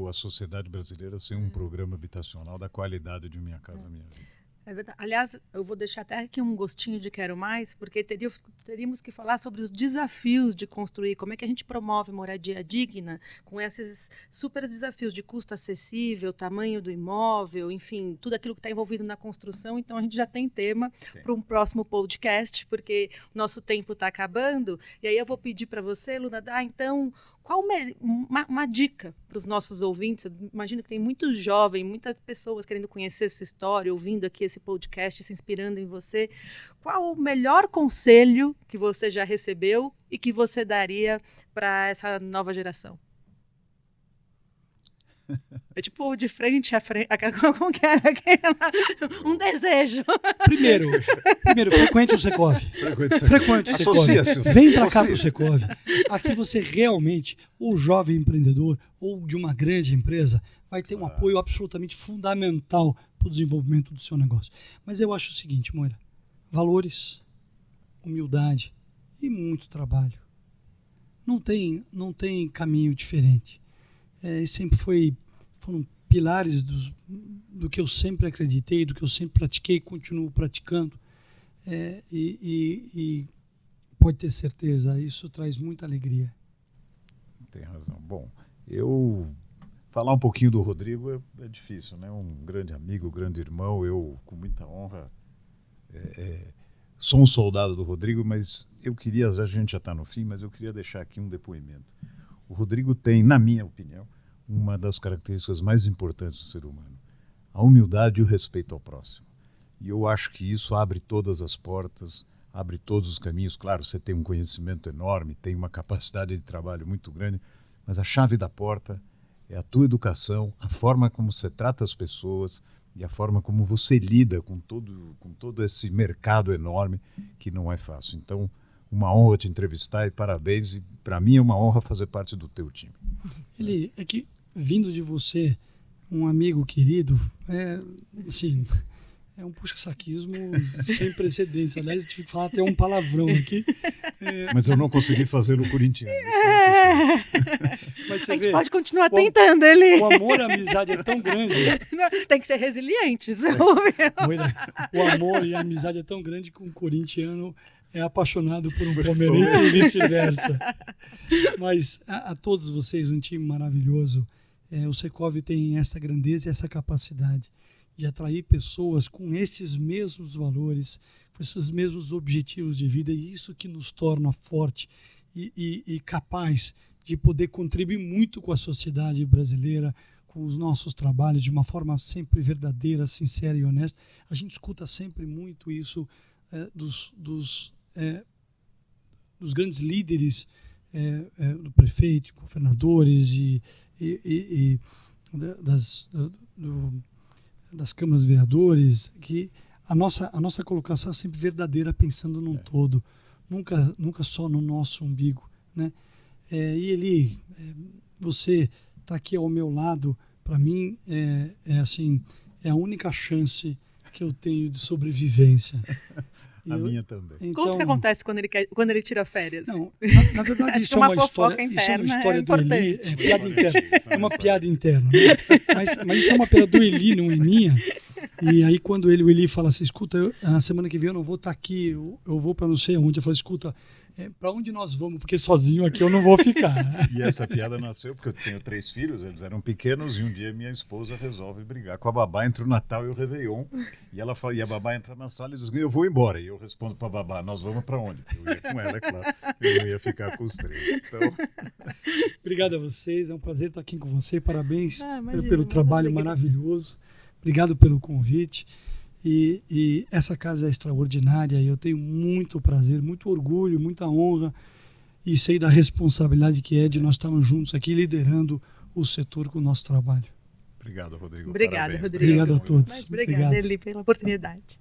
a sociedade brasileira sem um programa habitacional da qualidade de Minha Casa Minha Vida. É verdade. Aliás, eu vou deixar até aqui um gostinho de quero mais, porque teríamos que falar sobre os desafios de construir, como é que a gente promove moradia digna com esses super desafios de custo acessível, tamanho do imóvel, enfim, tudo aquilo que está envolvido na construção. Então, a gente já tem tema para um próximo podcast, porque o nosso tempo está acabando. E aí eu vou pedir para você, Luna, dar então uma dica para os nossos ouvintes. Eu imagino que tem muito jovem, muitas pessoas querendo conhecer sua história, ouvindo aqui esse podcast, se inspirando em você. Qual o melhor conselho que você já recebeu e que você daria para essa nova geração? É tipo de frente a frente, como que era? Um desejo. Primeiro, frequente o Secov. Frequente o Secov. Vem para cá para o Secov. Aqui você realmente, ou jovem empreendedor, ou de uma grande empresa, vai ter um apoio absolutamente fundamental para o desenvolvimento do seu negócio. Mas eu acho o seguinte, Moira, valores, humildade e muito trabalho. Não tem caminho diferente. Sempre foram pilares do que eu sempre acreditei, do que eu sempre pratiquei e continuo praticando. E pode ter certeza, isso traz muita alegria. Tem razão. Bom, falar um pouquinho do Rodrigo é difícil, né? Um grande amigo, grande irmão, eu com muita honra sou um soldado do Rodrigo, mas a gente já está no fim, mas eu queria deixar aqui um depoimento. O Rodrigo tem, na minha opinião, uma das características mais importantes do ser humano, a humildade e o respeito ao próximo. E eu acho que isso abre todas as portas, abre todos os caminhos. Claro, você tem um conhecimento enorme, tem uma capacidade de trabalho muito grande, mas a chave da porta é a tua educação, a forma como você trata as pessoas e a forma como você lida com todo esse mercado enorme que não é fácil. Então, uma honra te entrevistar e parabéns. E para mim é uma honra fazer parte do teu time. Ele é que, vindo de você, um amigo querido, assim, é um puxa-saquismo sem precedentes. Aliás, eu tive que falar até um palavrão aqui. Mas eu não consegui fazer no corintiano. Mas a gente pode continuar tentando ele. O amor e a amizade é tão grande. Tem que ser resiliente. O amor e a amizade é tão grande que um corintiano é apaixonado por um palmeirense e vice-versa. Mas a todos vocês, um time maravilhoso. O Secov tem essa grandeza e essa capacidade de atrair pessoas com esses mesmos valores, com esses mesmos objetivos de vida, e isso que nos torna forte e capaz de poder contribuir muito com a sociedade brasileira, com os nossos trabalhos, de uma forma sempre verdadeira, sincera e honesta. A gente escuta sempre muito isso dos grandes líderes, do prefeito, governadores e das câmaras de vereadores, que a nossa colocação é sempre verdadeira, pensando num todo, nunca só no nosso umbigo, né? E você está aqui ao meu lado, para mim é a única chance que eu tenho de sobrevivência. A minha também. Então, conta o que acontece quando ele tira férias. Não, na verdade, isso é uma história do Eli. É piada interna. É uma piada interna. Né? Mas isso é uma piada do Eli, não é minha. E aí, quando o Eli fala assim, escuta, a semana que vem eu não vou estar aqui, eu vou para não sei onde. Eu falo, escuta, para onde nós vamos? Porque sozinho aqui eu não vou ficar. E essa piada nasceu porque eu tenho 3 filhos, eles eram pequenos, e um dia minha esposa resolve brigar com a babá entre o Natal e o Réveillon. E a babá entra na sala e diz, eu vou embora. E eu respondo para a babá, nós vamos para onde? Eu ia com ela, é claro. Eu não ia ficar com os 3. Então... Obrigado a vocês, é um prazer estar aqui com você. Parabéns Imagina, pelo trabalho alegria. maravilhoso. Obrigado pelo convite. E essa casa é extraordinária e eu tenho muito prazer, muito orgulho, muita honra e sei da responsabilidade que é de nós estarmos juntos aqui liderando o setor com o nosso trabalho. Obrigado, Rodrigo. Obrigada, Parabéns. Rodrigo. Obrigado a todos. Mas obrigada, Eli, pela oportunidade.